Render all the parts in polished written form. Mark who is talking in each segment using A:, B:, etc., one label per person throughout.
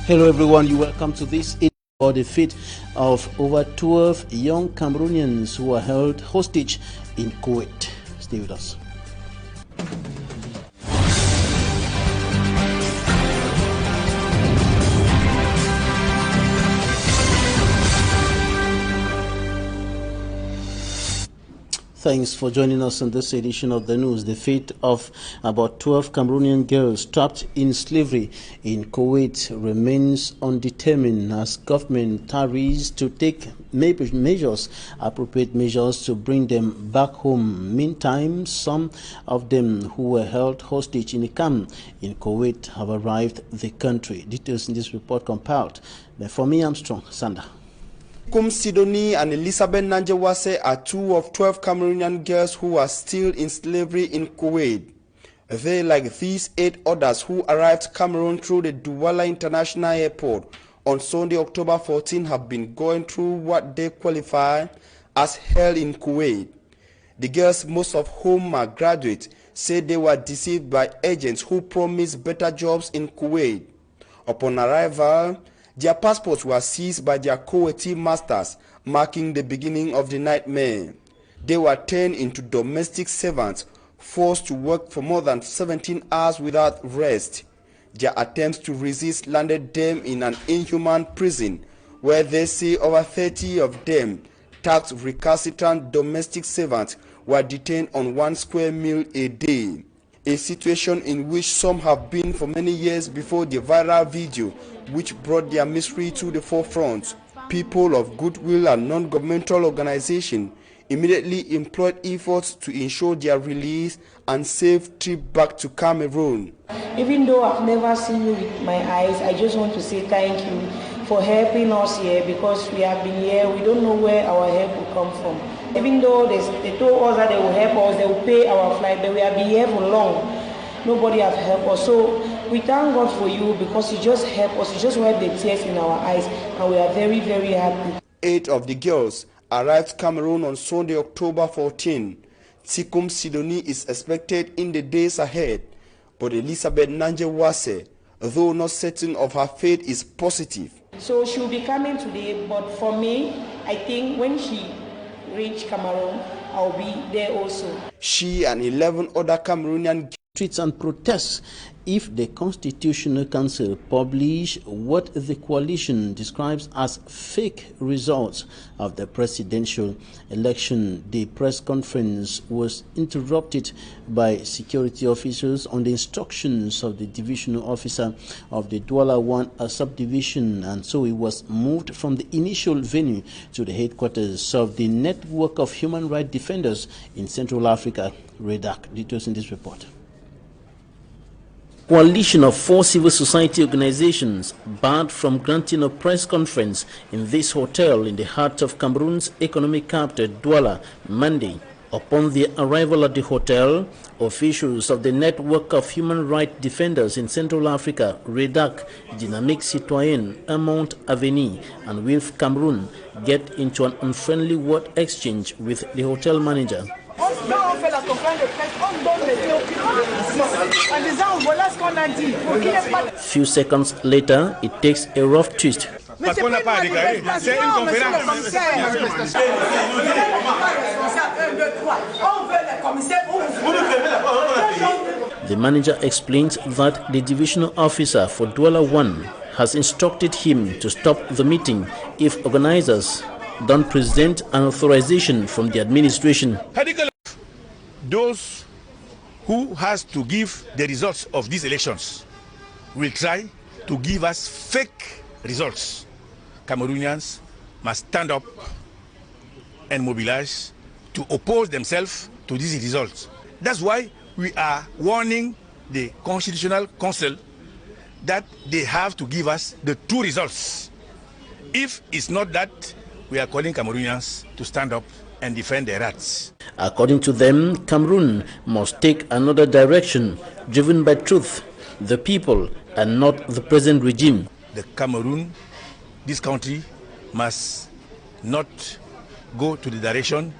A: Hello everyone, you welcome to this about the fate of over 12 young Cameroonians who were held hostage in Kuwait. Stay with us. Thanks for joining us on this edition of the news. The fate of about 12 Cameroonian girls trapped in slavery in Kuwait remains undetermined as government tarries to take appropriate measures to bring them back home. Meantime, some of them who were held hostage in a camp in Kuwait have arrived the country. Details in this report compiled by Fomi Armstrong Sander.
B: Sidoni and Elizabeth Nanjewase are two of 12 Cameroonian girls who are still in slavery in Kuwait. They, like these 8 others who arrived Cameroon through the Douala International Airport on Sunday, October 14, have been going through what they qualify as hell in Kuwait. The girls, most of whom are graduates, say they were deceived by agents who promised better jobs in Kuwait. Upon arrival, their passports were seized by their Kuwaiti masters, marking the beginning of the nightmare. They were turned into domestic servants, forced to work for more than 17 hours without rest. Their attempts to resist landed them in an inhuman prison, where they say over 30 of them, taxed recalcitrant domestic servants, were detained on 1 square meal a day. A situation in which some have been for many years before the viral video which brought their misery to the forefront. People of goodwill and non-governmental organizations immediately employed efforts to ensure their release and safe trip back to Cameroon.
C: Even though I've never seen you with my eyes, I just want to say thank you for helping us here, because we have been here, we don't know where our help will come from. Even though they told us that they will help us, they will pay our flight, but we have been here for long. Nobody has helped us. So we thank God for you, because you just help us, you just wipe the tears in our eyes, and we are very, very happy.
B: 8 of the girls arrived Cameroon on Sunday, October 14. Sidoni is expected in the days ahead, but Elizabeth Nanjewase, though not certain of her fate, is positive.
C: So she will be coming today, but for me, I think when she reach Cameroon, I'll be there also.
B: She and 11 other Cameroonian
A: Streets and protests if the Constitutional Council publish what the coalition describes as fake results of the presidential election. The press conference was interrupted by security officers on the instructions of the divisional officer of the Douala 1 subdivision, and so it was moved from the initial venue to the headquarters of the Network of Human Rights Defenders in Central Africa, REDAC. Details in this report. Coalition of 4 civil society organizations barred from granting a press conference in this hotel in the heart of Cameroon's economic capital, Douala, Monday. Upon their arrival at the hotel, officials of the Network of Human Rights Defenders in Central Africa, REDAC, Dynamique Citoyenne, Amont Avenue, and Wilf Cameroon get into an unfriendly word exchange with the hotel manager. Few seconds later, it takes a rough twist. The manager explains that the divisional officer for Douala 1 has instructed him to stop the meeting if organizers don't present an authorization from the administration.
D: Those who has to give the results of these elections will try to give us fake results. Cameroonians must stand up and mobilize to oppose themselves to these results. That's why we are warning the Constitutional Council that they have to give us the true results. If it's not that, we are calling Cameroonians to stand up and defend their rights.
A: According to them, Cameroon must take another direction, driven by truth, the people, and not the present regime.
D: The Cameroon, this country, must not go to the direction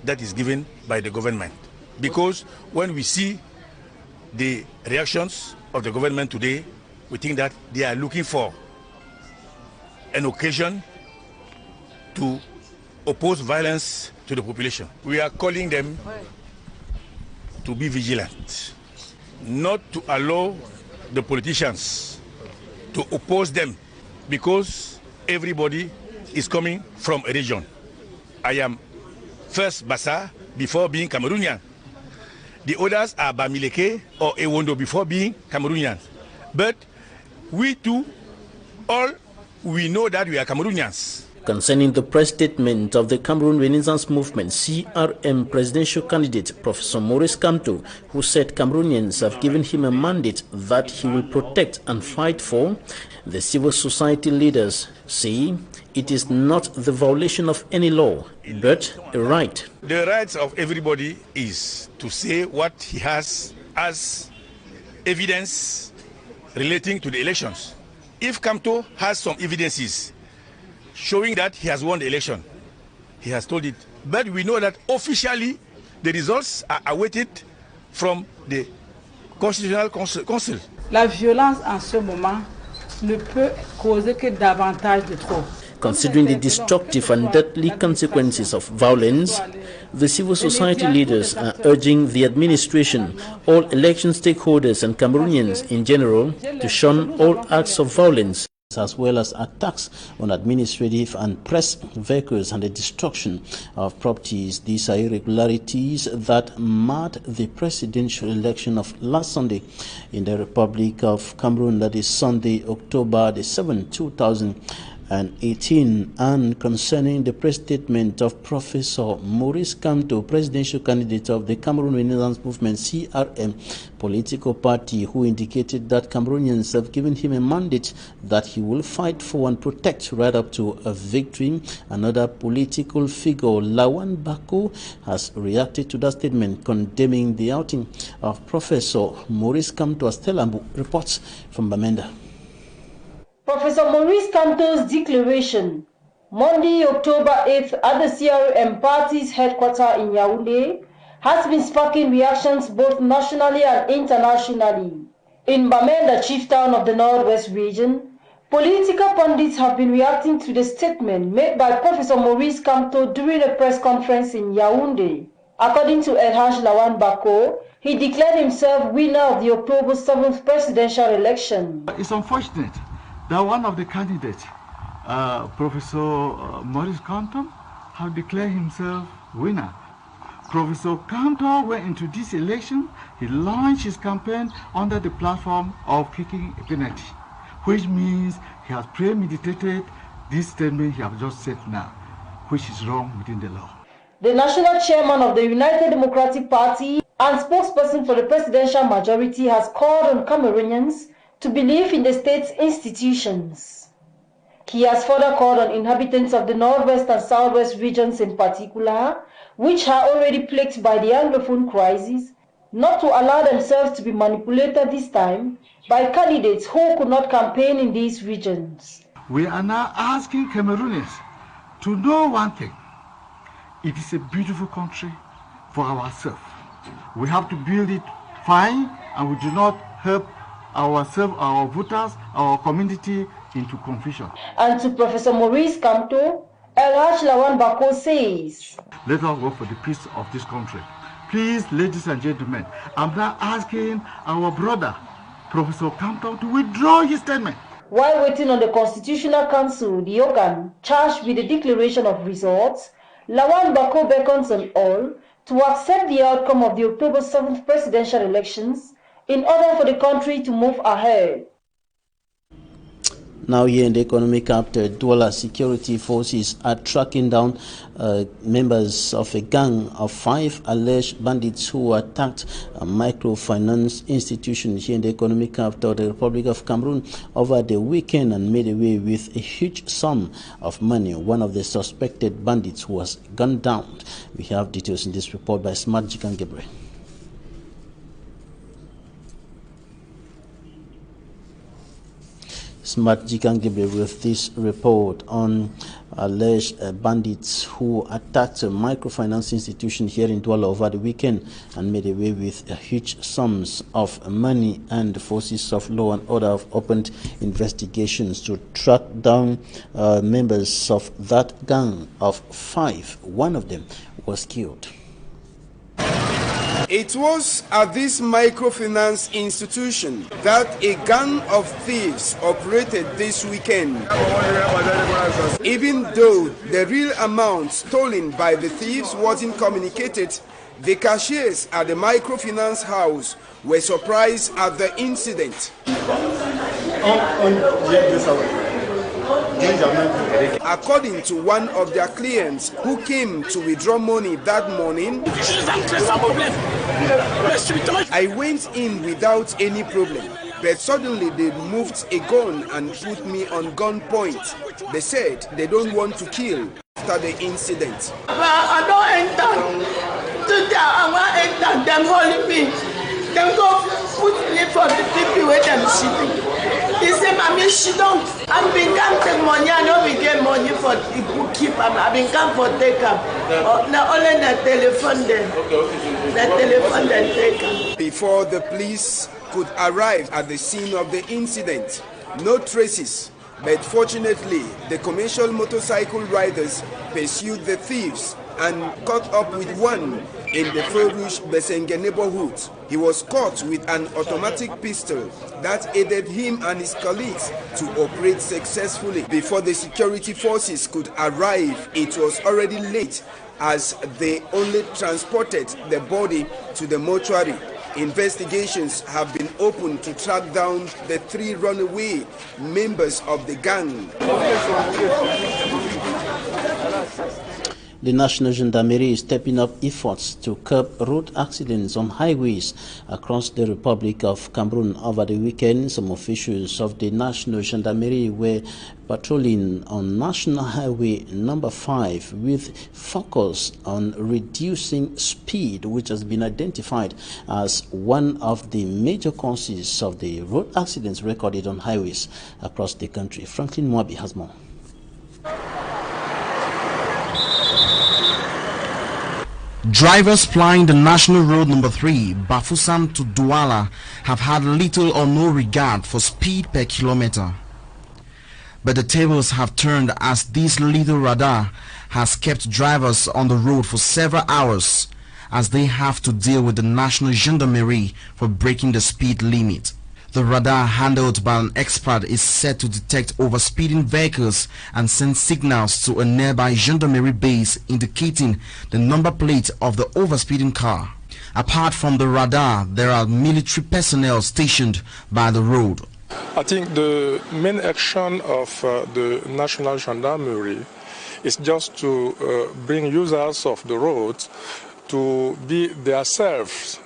D: that is given by the government. Because when we see the reactions of the government today, we think that they are looking for an occasion to oppose violence to the population. We are calling them to be vigilant, not to allow the politicians to oppose them, because everybody is coming from a region. I am first Bassa before being Cameroonian. The others are Bamileke or Ewondo before being Cameroonian. But we too, all we know that we are Cameroonians.
A: Concerning the press statement of the Cameroon Renaissance Movement CRM presidential candidate Professor Maurice Kamto, who said Cameroonians have given him a mandate that he will protect and fight for, the civil society leaders say it is not the violation of any law, but a right.
D: The rights of everybody is to say what he has as evidence relating to the elections. If Kamto has some evidences showing that he has won the election, he has told it. But we know that officially the results are awaited from the Constitutional Council.
E: La violence en ce moment ne peut causer que davantage de trop.
A: Considering the destructive and deadly consequences of violence, the civil society leaders are urging the administration, all election stakeholders and Cameroonians in general to shun all acts of violence, as well as attacks on administrative and press vehicles and the destruction of properties. These are irregularities that marred the presidential election of last Sunday in the Republic of Cameroon, that is Sunday, October the 7th, 2018. And concerning the press statement of Professor Maurice Kamto, presidential candidate of the Cameroon Renaissance Movement CRM political party, who indicated that Cameroonians have given him a mandate that he will fight for and protect right up to a victory. Another political figure, Lawan Bako, has reacted to that statement, condemning the outing of Professor Maurice Kamto. Astelambu reports from Bamenda.
F: Professor Maurice Kamto's declaration, Monday, October 8th, at the CRM party's headquarters in Yaoundé, has been sparking reactions both nationally and internationally. In Bamenda, chief town of the Northwest region, political pundits have been reacting to the statement made by Professor Maurice Kamto during a press conference in Yaoundé. According to Elhaj Lawan Bako, he declared himself winner of the October 7th presidential election.
G: It's unfortunate that one of the candidates, Professor Maurice Kamto, have declared himself winner. Professor Kamto went into this election, he launched his campaign under the platform of kicking EQUINOXE, which means he has premeditated this statement he has just said now, which is wrong within the law.
F: The national chairman of the United Democratic Party and spokesperson for the presidential majority has called on Cameroonians to believe in the state's institutions. He has further called on inhabitants of the Northwest and Southwest regions in particular, which are already plagued by the Anglophone crisis, not to allow themselves to be manipulated this time by candidates who could not campaign in these regions.
G: We are now asking Cameroonians to know one thing. It is a beautiful country for ourselves. We have to build it fine, and we do not help ourselves, our voters, our community into confusion.
F: And to Professor Maurice Kamto, Elhaj Lawan Bako says,
G: let us work for the peace of this country. Please, ladies and gentlemen, I'm now asking our brother, Professor Kamto, to withdraw his statement.
F: While waiting on the Constitutional Council, the organ charged with the declaration of results, Lawan Bako beckons on all to accept the outcome of the October 7th presidential elections in order for the country to move ahead.
A: Now here in the economic capital, Douala security forces are tracking down members of a gang of 5 alleged bandits who attacked a microfinance institution here in the economic capital, the Republic of Cameroon, over the weekend and made away with a huge sum of money. One of the suspected bandits was gunned down. We have details in this report by Smart Jikan Gabriel. Smart Jikan Gabriel with this report on alleged bandits who attacked a microfinance institution here in Douala over the weekend and made away with huge sums of money, and the forces of law and order have opened investigations to track down members of that gang of 5. One of them was killed.
B: It was at this microfinance institution that a gang of thieves operated this weekend. Even though the real amount stolen by the thieves wasn't communicated, the cashiers at the microfinance house were surprised at the incident. According to one of their clients who came to withdraw money that morning, I went in without any problem, but suddenly they moved a gun and put me on gunpoint. They said they don't want to kill after the incident.
H: I don't enter. Today I want to enter. Them holding me. Them go put me for the people where them shooting. He said, "Mommy, she don't. I've been come take money. I know we get money for the bookkeeper. I've been come for take up. Now only the telephone then. The telephone then take up."
B: Before the police could arrive at the scene of the incident, no traces. But fortunately, the commercial motorcycle riders pursued the thieves and caught up with one in the Faurouche Besenge neighborhood. He was caught with an automatic pistol that aided him and his colleagues to operate successfully. Before the security forces could arrive, it was already late, as they only transported the body to the mortuary. Investigations have been opened to track down the 3 runaway members of the gang.
A: The National Gendarmerie is stepping up efforts to curb road accidents on highways across the Republic of Cameroon. Over the weekend, some officials of the National Gendarmerie were patrolling on National Highway number 5 with focus on reducing speed, which has been identified as one of the major causes of the road accidents recorded on highways across the country. Franklin Mwabi has more.
I: Drivers plying the National Road number 3, Bafoussam to Douala, have had little or no regard for speed per kilometer. But the tables have turned, as this little radar has kept drivers on the road for several hours, as they have to deal with the National Gendarmerie for breaking the speed limit. The radar, handled by an expert, is set to detect overspeeding vehicles and send signals to a nearby gendarmerie base indicating the number plate of the overspeeding car. Apart from the radar, there are military personnel stationed by the road.
J: I think the main action of the National Gendarmerie is just to bring users of the roads to be themselves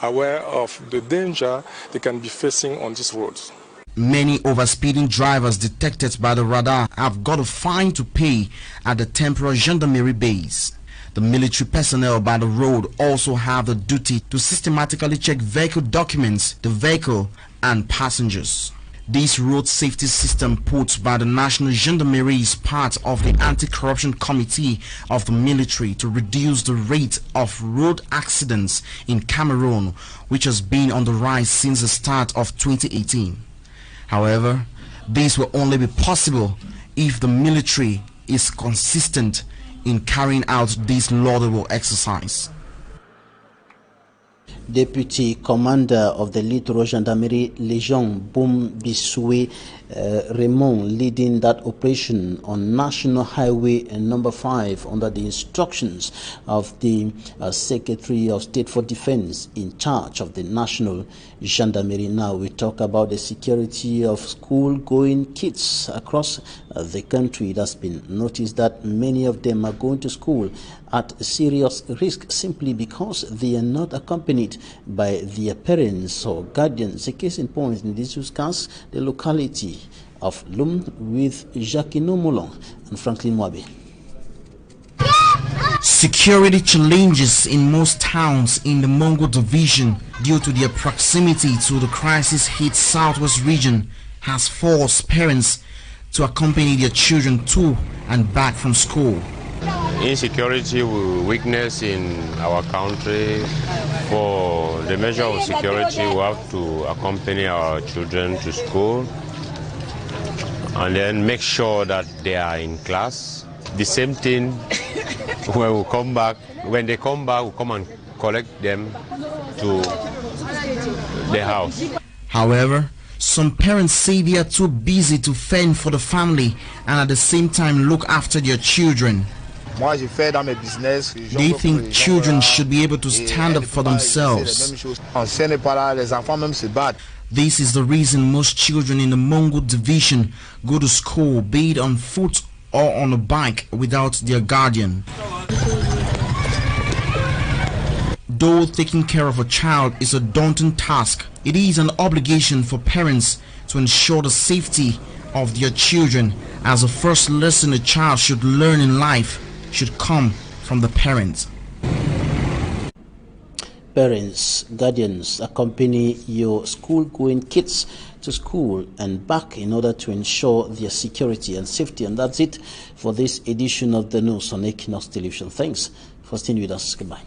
J: aware of the danger they can be facing on these roads.
I: Many overspeeding drivers detected by the radar have got a fine to pay at the temporary gendarmerie base. The military personnel by the road also have the duty to systematically check vehicle documents, the vehicle and passengers. This road safety system put by the National Gendarmerie is part of the Anti-Corruption Committee of the military to reduce the rate of road accidents in Cameroon, which has been on the rise since the start of 2018. However, this will only be possible if the military is consistent in carrying out this laudable exercise.
A: Deputy Commander of the Littoral Gendarmerie Légion Boum Bissoué Raymond, leading that operation on National Highway number 5 under the instructions of the Secretary of State for Defense in charge of the National Gendarmerie. Now we talk about the security of school-going kids across the country. It has been noticed that many of them are going to school at serious risk simply because they are not accompanied by their parents or guardians. A case in point in this case, the locality of Lum with Jacquino Moulon and Franklin Mwabi.
I: Security challenges in most towns in the Mongo division due to their proximity to the crisis-hit southwest region has forced parents to accompany their children to and back from school.
K: Insecurity weakness in our country. For the measure of security, we have to accompany our children to school and then make sure that they are in class. The same thing when we come back. When they come back, we come and collect them to the house.
I: However, some parents say they are too busy to fend for the family and at the same time look after their children. They think children should be able to stand up for themselves. This is the reason most children in the Mongol division go to school, be it on foot or on a bike, without their guardian. Though taking care of a child is a daunting task, it is an obligation for parents to ensure the safety of their children, as the first lesson a child should learn in life should come from the parents.
A: Parents, guardians, accompany your school-going kids to school and back in order to ensure their security and safety. And that's it for this edition of the news on Equinox Television. Thanks for staying with us. Goodbye.